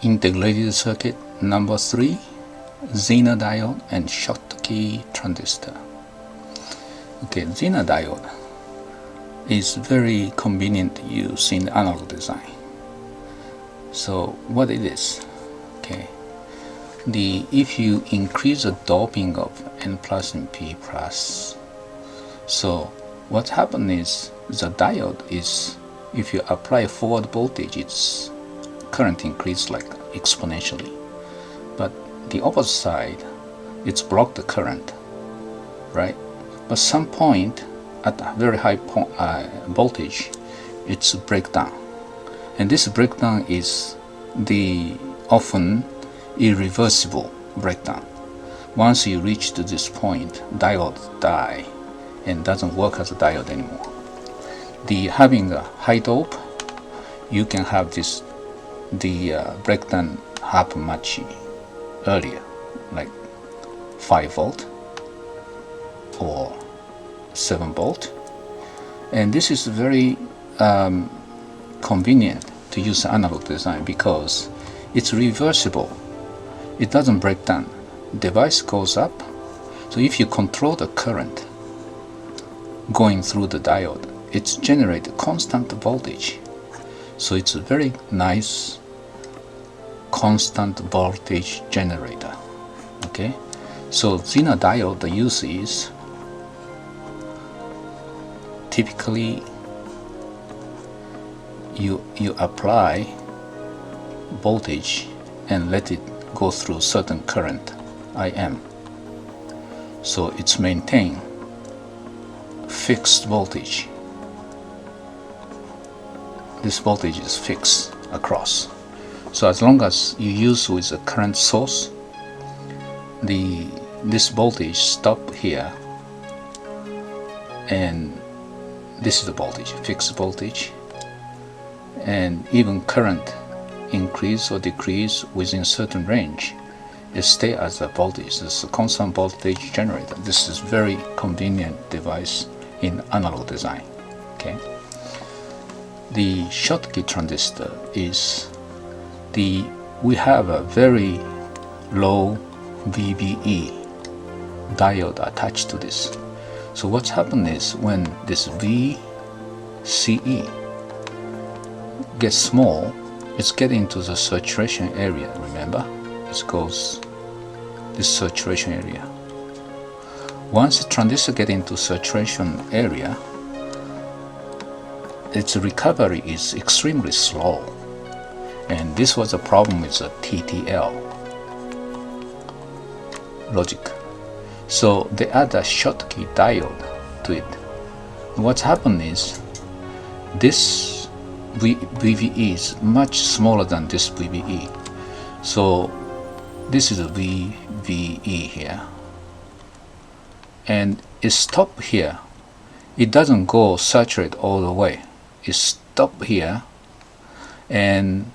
Integrated circuit number 3, Zener Diode and Schottky Transistor. Okay, Zener Diode is very convenient to use in analog design. So what it is, okay, if you increase the doping of N plus and P plus, so what happens is the diode is, if you apply forward voltage, its current increase like exponentially, but the opposite side, it's blocked the current, right? But some point at a very high voltage, it's breakdown, and this breakdown is the often irreversible breakdown. Once you reach to this point, diode die and doesn't work as a diode anymore. Having a high dope, you can have the breakdown happen much earlier, like 5 volt or 7 volt, and this is very convenient to use analog design because it's reversible. It doesn't break down. Device goes up, so if you control the current going through the diode, it's generates constant voltage. So it's a very nice constant voltage generator. Okay, so Zener Diode the use is typically you apply voltage and let it go through certain current IM, so it's maintain fixed voltage. This voltage is fixed across. So as long as you use with a current source, this voltage stop here, and this is the voltage, fixed voltage, and even current increase or decrease within certain range, it stay as a voltage. This is a constant voltage generator. This is very convenient device in analog design. Okay. The Schottky transistor is we have a very low VBE diode attached to this. So what's happened is when this VCE gets small, it's getting into the saturation area. Remember, it goes this saturation area. Once the transistor gets into saturation area, its recovery is extremely slow, and this was a problem with the TTL logic. So they add a Schottky diode to it. What's happened is this VVE is much smaller than this VVE. So this is a VVE here, and it stops here. It doesn't go saturate all the way. It stop here and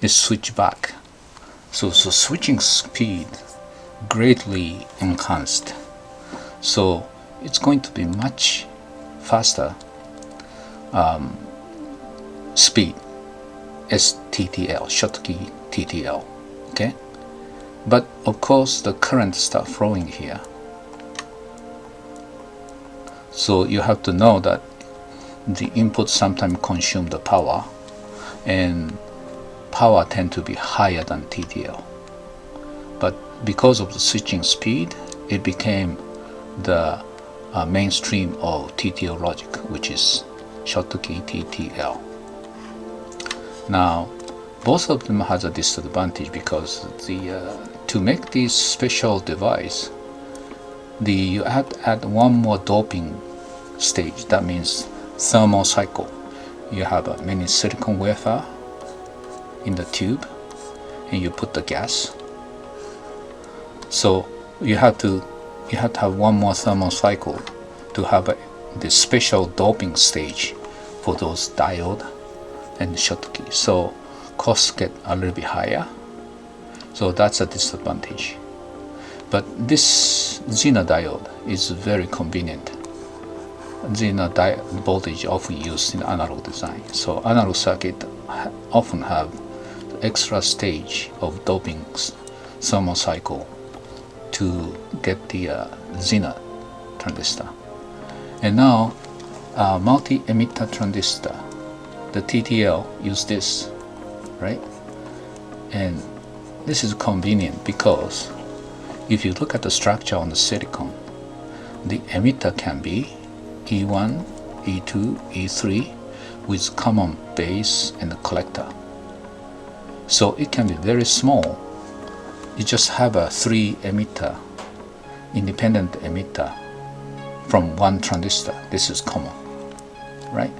it switch back. So switching speed greatly enhanced. So it's going to be much faster speed as TTL, Schottky TTL. Okay, but of course the current start flowing here. So you have to know that the input sometimes consume the power, and power tend to be higher than TTL. But because of the switching speed, it became the mainstream of TTL logic, which is Schottky TTL. Now, both of them has a disadvantage because to make this special device, you have to add one more doping stage. That means thermal cycle. You have a mini silicon wafer in the tube, and you put the gas. So you have to have one more thermal cycle to have this special doping stage for those diode and Schottky. So costs get a little bit higher. So that's a disadvantage. But this Zener diode is very convenient. Zener voltage often used in analog design. So analog circuit often have extra stage of doping thermal cycle to get the Zener transistor. And now multi-emitter transistor, the TTL, use this, right? And this is convenient because if you look at the structure on the silicon, the emitter can be E1, E2, E3 with common base and collector. So it can be very small. You just have a 3 emitter, independent emitter from one transistor. This is common, right?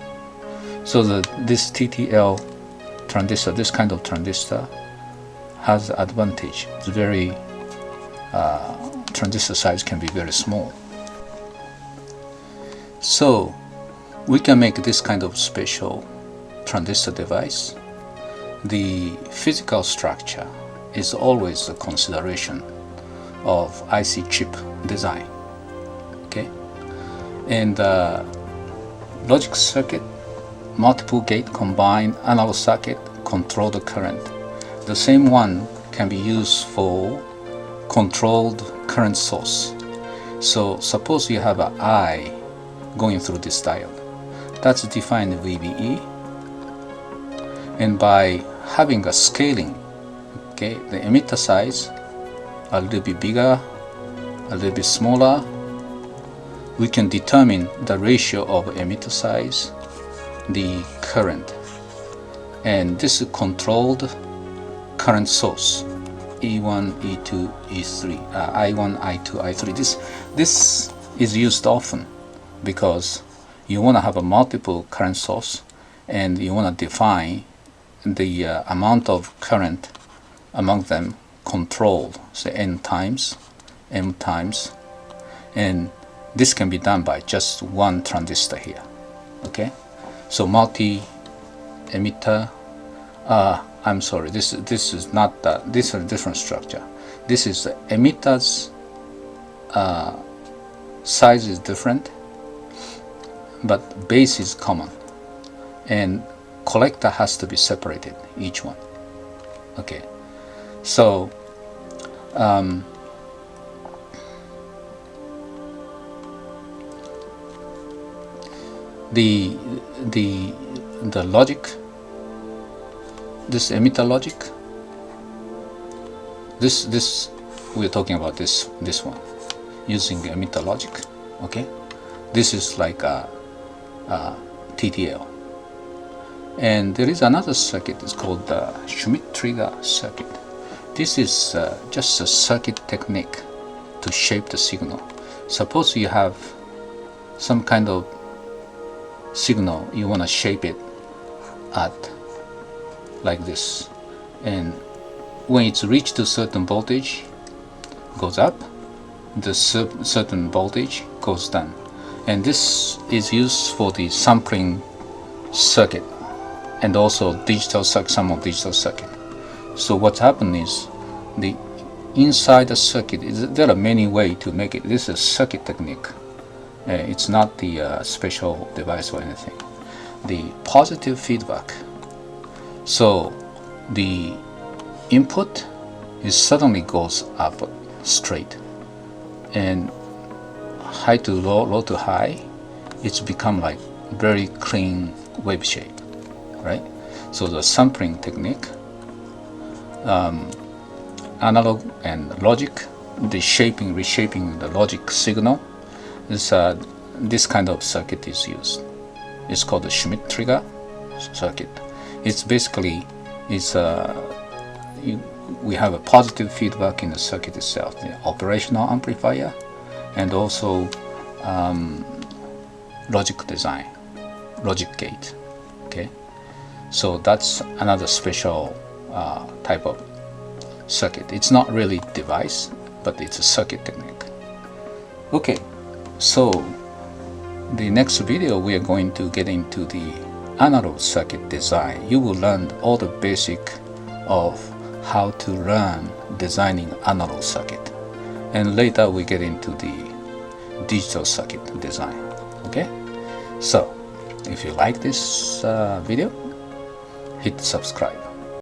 So this TTL transistor, this kind of transistor, has the advantage. It's very transistor size can be very small. So we can make this kind of special transistor device. The physical structure is always a consideration of IC chip design. Okay, and logic circuit, multiple gate combined analog circuit control the current. The same one can be used for controlled current source. So suppose you have an I going through this diode. That's defined VBE, and by having a scaling, okay, the emitter size a little bit bigger, a little bit smaller, we can determine the ratio of emitter size, the current, and this is controlled current source, E1, E2, E3, I1, I2, I3. This is used often because you want to have a multiple current source and you want to define the amount of current among them controlled, say n times, m times, and this can be done by just one transistor here. Okay, so multi-emitter, I'm sorry, this is not that, this is a different structure. This is the emitter's size is different, but base is common, and collector has to be separated, each one. Okay, so the logic, this emitter logic, this we're talking about this one using the emitter logic. Okay, this is like a TTL, and there is another circuit. It's called the Schmitt trigger circuit. This is just a circuit technique to shape the signal. Suppose you have some kind of signal, you want to shape it at like this, and when it's reached a certain voltage, goes up, the certain voltage goes down, and this is used for the sampling circuit and also digital circuit, some of digital circuit. So what's happened is the inside the circuit there are many ways to make it. This is a circuit technique. It's not the special device or anything. The positive feedback. So the input is suddenly goes up straight, and high to low, low to high, it's become like very clean wave shape, right? So the sampling technique, analog and logic, the reshaping the logic signal, this kind of circuit is used. It's called the Schmitt trigger circuit. It's basically we have a positive feedback in the circuit itself, the operational amplifier, and also logic design, logic gate. Okay, so that's another special type of circuit. It's not really device, but it's a circuit technique. Okay, so the next video we are going to get into the analog circuit design. You will learn all the basic of how to learn designing analog circuit, and later we get into the digital circuit design. Okay, so if you like this video, hit subscribe.